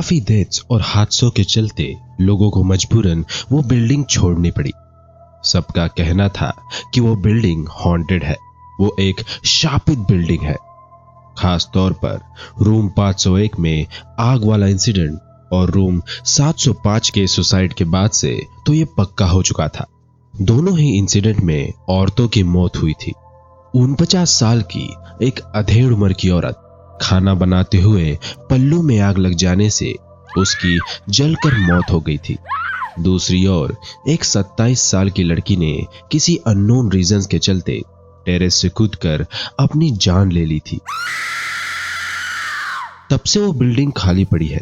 काफी डेथ्स और हादसों के चलते लोगों को मजबूरन वो बिल्डिंग छोड़नी पड़ी। सबका कहना था कि वो बिल्डिंग हॉन्टेड है, वो एक शापित बिल्डिंग है। खास तौर पर रूम 501 में आग वाला इंसिडेंट और रूम 705 के सुसाइड के बाद से तो ये पक्का हो चुका था। दोनों ही इंसिडेंट में औरतों की मौत हुई थी। 49 साल की एक अधेड़ उम्र की औरत खाना बनाते हुए पल्लू में आग लग जाने से उसकी जलकर मौत हो गई थी। दूसरी ओर एक 27 साल की लड़की ने किसी अननोन रीजंस के चलते टेरेस से कूदकर अपनी जान ले ली थी। तब से वो बिल्डिंग खाली पड़ी है।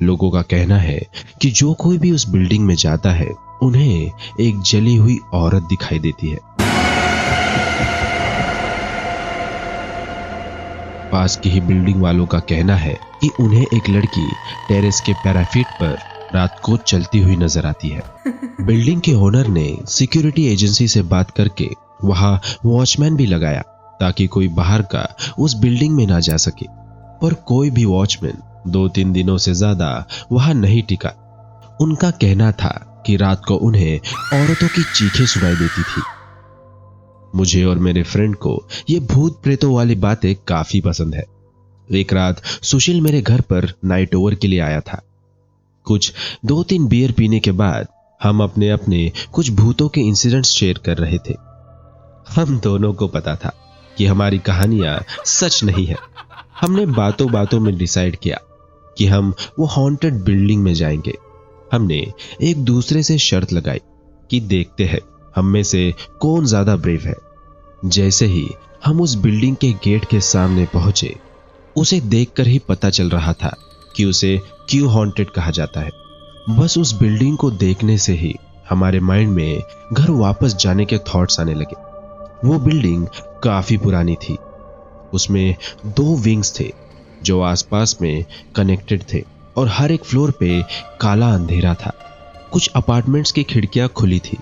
लोगों का कहना है कि जो कोई भी उस बिल्डिंग में जाता है उन्हें एक जली हुई औरत दिखाई देती है। पास की ही बिल्डिंग वालों का कहना है कि उन्हें एक लड़की टेरेस के पैराफिट पर रात को चलती हुई नजर आती है। बिल्डिंग के ओनर ने सिक्योरिटी एजेंसी से बात करके वहां वॉचमैन भी लगाया ताकि कोई बाहर का उस बिल्डिंग में ना जा सके, पर कोई भी वॉचमैन 2-3 दिनों से ज्यादा वहां नहीं टिका। उनका कहना था कि रात को उन्हें औरतों की चीखें सुनाई देती थी। मुझे और मेरे फ्रेंड को ये भूत प्रेतों वाली बातें काफी पसंद है। एक रात सुशील मेरे घर पर नाइट ओवर के लिए आया था। कुछ 2-3 बियर पीने के बाद हम अपने अपने कुछ भूतों के इंसिडेंट्स शेयर कर रहे थे। हम दोनों को पता था कि हमारी कहानियां सच नहीं है। हमने बातों बातों में डिसाइड किया कि हम वो हॉन्टेड बिल्डिंग में जाएंगे। हमने एक दूसरे से शर्त लगाई कि देखते हैं हम में से कौन ज्यादा ब्रेव है। जैसे ही हम उस बिल्डिंग के गेट के सामने पहुंचे, उसे देखकर ही पता चल रहा था कि उसे क्यों हॉन्टेड कहा जाता है। बस उस बिल्डिंग को देखने से ही हमारे माइंड में घर वापस जाने के थॉट्स आने लगे। वो बिल्डिंग काफी पुरानी थी। उसमें 2 विंग्स थे जो आसपास में कनेक्टेड थे और हर एक फ्लोर पे काला अंधेरा था। कुछ अपार्टमेंट्स की खिड़कियां खुली थी।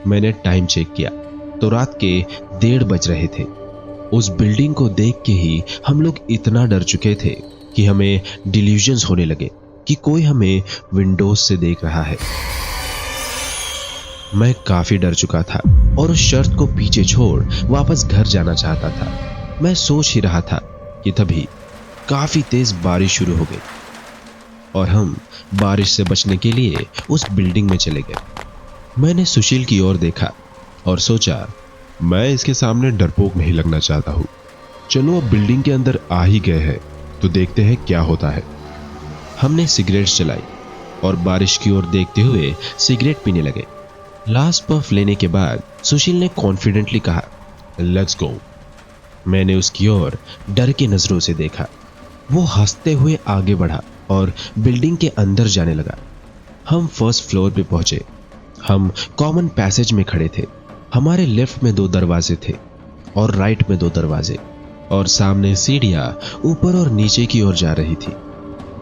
मैंने टाइम चेक किया तो रात के 1:30 बज रहे थे। उस बिल्डिंग को देख के ही हम लोग इतना डर चुके थे कि हमें डिल्यूजन्स होने लगे कि कोई हमें विंडोज से देख रहा है। मैं काफी डर चुका था और उस शर्त को पीछे छोड़ वापस घर जाना चाहता था। मैं सोच ही रहा था कि तभी काफी तेज बारिश शुरू हो गई और हम बारिश से बचने के लिए उस बिल्डिंग में चले गए। मैंने सुशील की ओर देखा और सोचा, मैं इसके सामने डरपोक नहीं लगना चाहता हूं। चलो अब बिल्डिंग के अंदर आ ही गए हैं तो देखते हैं क्या होता है। हमने सिगरेट्स जलाई और बारिश की ओर देखते हुए सिगरेट पीने लगे। लास्ट पफ लेने के बाद सुशील ने कॉन्फिडेंटली कहा, लेट्स गो। मैंने उसकी ओर डर की नजरों से देखा। वो हंसते हुए आगे बढ़ा और बिल्डिंग के अंदर जाने लगा। हम फर्स्ट फ्लोर पे पहुंचे। हम कॉमन पैसेज में खड़े थे। हमारे लेफ्ट में 2 दरवाजे थे और राइट में 2 दरवाजे और सामने सीढ़ियां ऊपर और नीचे की ओर जा रही थी।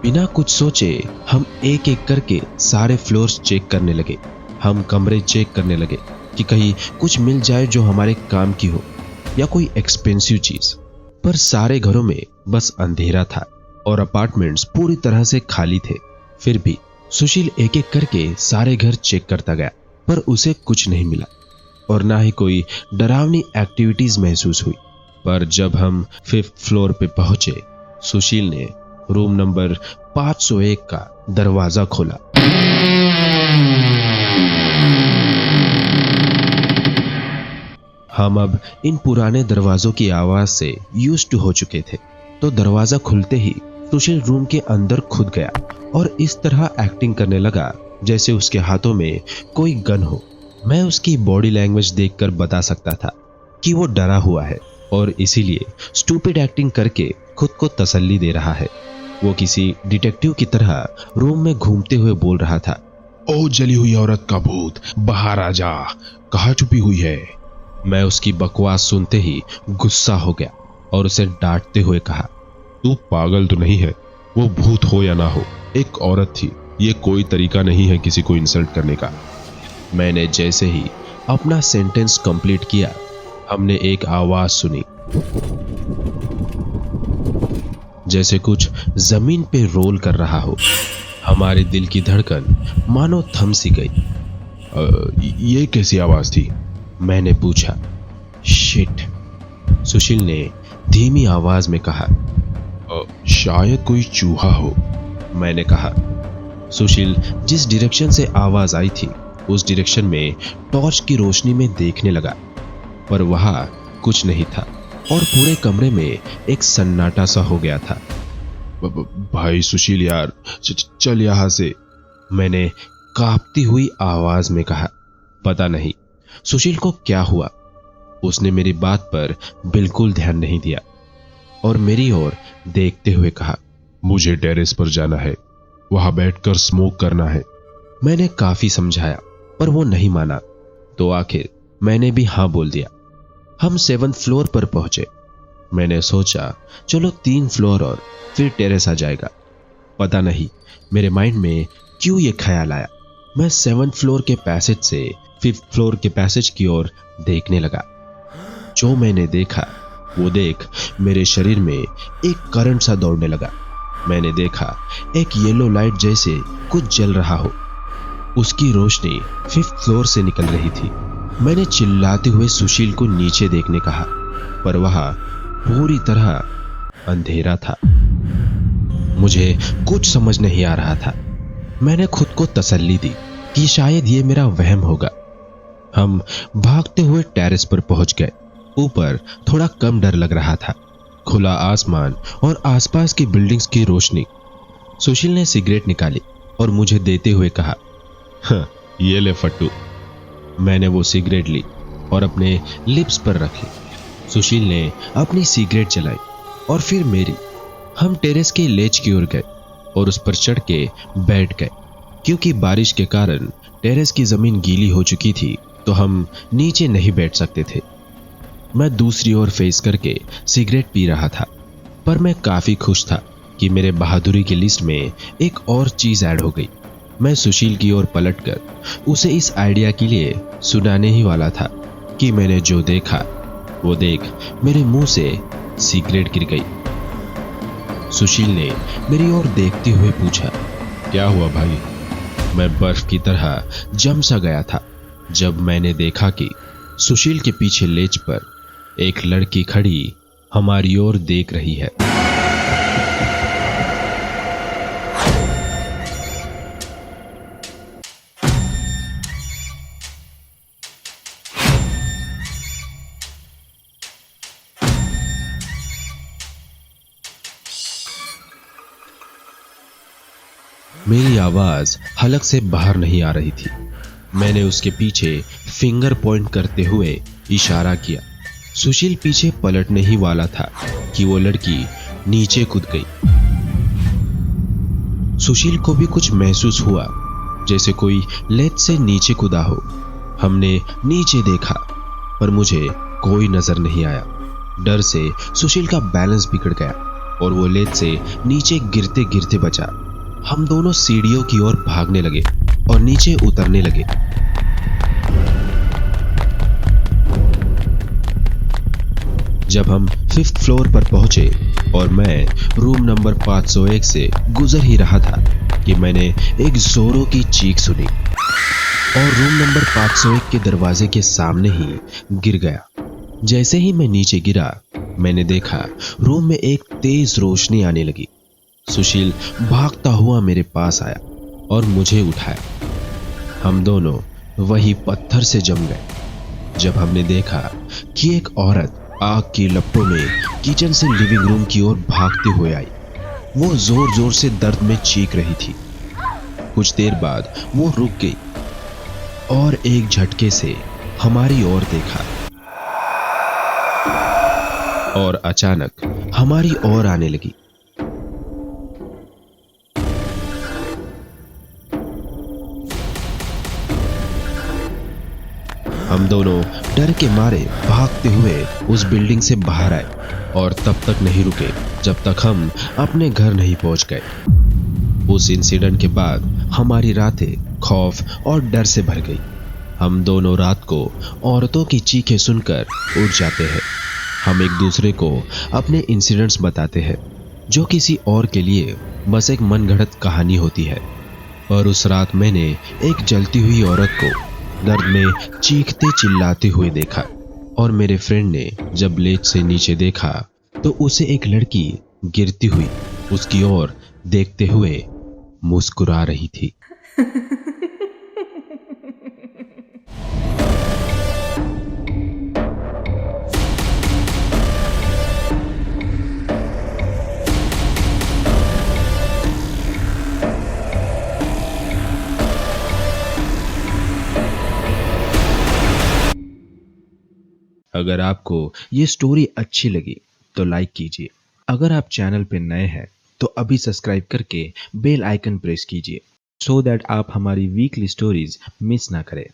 बिना कुछ सोचे हम एक एक करके सारे फ्लोर्स चेक करने लगे। हम कमरे चेक करने लगे कि कहीं कुछ मिल जाए जो हमारे काम की हो या कोई एक्सपेंसिव चीज। पर सारे घरों में बस अंधेरा था और अपार्टमेंट्स पूरी तरह से खाली थे। फिर भी सुशील एक एक करके सारे घर चेक करता गया, पर उसे कुछ नहीं मिला और ना ही कोई डरावनी एक्टिविटीज महसूस हुई। पर जब हम 5th फ्लोर पे पहुंचे, सुशील ने रूम नंबर 501 का दरवाजा खोला। हम अब इन पुराने दरवाजों की आवाज से यूज्ड टू हो चुके थे, तो दरवाजा खुलते ही सुशील रूम के अंदर खुद गया और इस तरह एक्टिंग करने लगा जैसे उसके हाथों में कोई गन हो। मैं उसकी बॉडी लैंग्वेज देखकर बता सकता था कि वो डरा हुआ है और इसीलिए स्टूपिड एक्टिंग करके खुद को तसल्ली दे रहा है। वो किसी डिटेक्टिव की तरह रूम में घूमते हुए बोल रहा था, ओ जली हुई औरत का भूत, बाहर आ जा, कहाँ छुपी हुई है। मैं उसकी बकवास सुनते ही गुस्सा हो गया और उसे डांटते हुए कहा, तू पागल तो नहीं है? वो भूत हो या ना हो, एक औरत थी। ये कोई तरीका नहीं है किसी को इंसल्ट करने का। मैंने जैसे ही अपना सेंटेंस कंप्लीट किया, हमने एक आवाज सुनी। जैसे कुछ जमीन पे रोल कर रहा हो। हमारे दिल की धड़कन मानो थम सी गई। ये कैसी आवाज थी? मैंने पूछा। शिट, सुशील ने धीमी आवाज में कहा। शायद कोई चूहा हो, मैंने कहा। सुशील जिस डायरेक्शन से आवाज आई थी उस डायरेक्शन में टॉर्च की रोशनी में देखने लगा, पर वहां कुछ नहीं था और पूरे कमरे में एक सन्नाटा सा हो गया था। भाई सुशील यार, चल यहां से, मैंने कांपती हुई आवाज में कहा। पता नहीं सुशील को क्या हुआ, उसने मेरी बात पर बिल्कुल ध्यान नहीं दिया और मेरी ओर देखते हुए कहा, मुझे टेरेस पर जाना है, वहां बैठकर स्मोक करना है। मैंने काफी समझाया पर वो नहीं माना, तो आखिर मैंने भी हां बोल दिया। हम 7th फ्लोर पर पहुंचे। मैंने सोचा चलो 3 फ्लोर और फिर टेरेस आ जाएगा। पता नहीं मेरे माइंड में क्यों ये ख्याल आया। मैं 7th फ्लोर के पैसेज से 5th फ्लोर के पैसेज की ओर देखने लगा। जो मैंने देखा वो देख मेरे शरीर में एक करंट सा दौड़ने लगा। मैंने देखा एक येलो लाइट जैसे कुछ जल रहा हो, उसकी रोशनी 5th फ्लोर से निकल रही थी। मैंने चिल्लाते हुए सुशील को नीचे देखने कहा, पर वहां पूरी तरह अंधेरा था। मुझे कुछ समझ नहीं आ रहा था। मैंने खुद को तसल्ली दी कि शायद ये मेरा वहम होगा। हम भागते हुए टेरेस पर पहुंच गए। ऊपर थोड़ा कम डर लग रहा था, खुला आसमान और आसपास की बिल्डिंग्स की रोशनी। सुशील ने सिगरेट निकाली और मुझे देते हुए कहा, ये ले फट्टू। मैंने वो सिगरेट ली और अपने लिप्स पर रखी। सुशील ने अपनी सिगरेट जलाई और फिर मेरी। हम टेरेस के लेच की ओर गए और उस पर चढ़ के बैठ गए। क्योंकि बारिश के कारण टेरेस की जमीन गीली हो चुकी थी तो हम नीचे नहीं बैठ सकते थे। मैं दूसरी ओर फेस करके सिगरेट पी रहा था, पर मैं काफी खुश था कि मेरे बहादुरी की लिस्ट में एक और चीज ऐड हो गई। मैं सुशील की ओर पलटकर उसे इस आइडिया के लिए सुनाने ही वाला था कि मैंने जो देखा वो देख मेरे मुंह से सिगरेट गिर गई। सुशील ने मेरी ओर देखते हुए पूछा, क्या हुआ भाई? मैं बर्फ की तरह जम सा गया था जब मैंने देखा कि सुशील के पीछे लेच पर एक लड़की खड़ी हमारी ओर देख रही है। मेरी आवाज हलक से बाहर नहीं आ रही थी। मैंने उसके पीछे फिंगर पॉइंट करते हुए इशारा किया। सुशील पीछे पलटने ही वाला था कि वो लड़की नीचे कूद गई। सुशील को भी कुछ महसूस हुआ, जैसे कोई लेट से नीचे कूदा हो। हमने नीचे देखा, पर मुझे कोई नजर नहीं आया। डर से सुशील का बैलेंस बिगड़ गया और वो लेट से नीचे गिरते गिरते बचा। हम दोनों सीढ़ियों की ओर भागने लगे और नीचे उतरने लगे। जब हम 5th फ्लोर पर पहुंचे और मैं रूम नंबर 501 से गुजर ही रहा था कि मैंने एक जोरों की चीख सुनी और रूम नंबर 501 के दरवाजे के सामने ही गिर गया। जैसे ही मैं नीचे गिरा, मैंने देखा रूम में एक तेज रोशनी आने लगी। सुशील भागता हुआ मेरे पास आया और मुझे उठाया। हम दोनों वही पत्थर से जम गए। जब हमने देखा कि एक औरत आग की लपटों में किचन से लिविंग रूम की ओर भागते हुए आई, वो जोर जोर से दर्द में चीख रही थी। कुछ देर बाद वो रुक गई और एक झटके से हमारी ओर देखा और अचानक हमारी ओर आने लगी। हम दोनों डर के मारे भागते हुए उस बिल्डिंग से बाहर आए और तब तक नहीं रुके जब तक हम अपने घर नहीं पहुंच गए। उस इंसिडेंट के बाद हमारी रातें खौफ और डर से भर गई। हम दोनों रात को औरतों की चीखें सुनकर उठ जाते हैं। हम एक दूसरे को अपने इंसिडेंट्स बताते हैं जो किसी और के लिए बस एक मनगढ़ंत कहानी होती है। और उस रात मैंने एक जलती हुई औरत को दर्द में चीखते चिल्लाते हुए देखा, और मेरे फ्रेंड ने जब लेच से नीचे देखा तो उसे एक लड़की गिरती हुई उसकी ओर देखते हुए मुस्कुरा रही थी। अगर आपको ये स्टोरी अच्छी लगी तो लाइक कीजिए। अगर आप चैनल पे नए हैं तो अभी सब्सक्राइब करके बेल आइकन प्रेस कीजिए, सो दैट आप हमारी वीकली स्टोरीज मिस ना करें।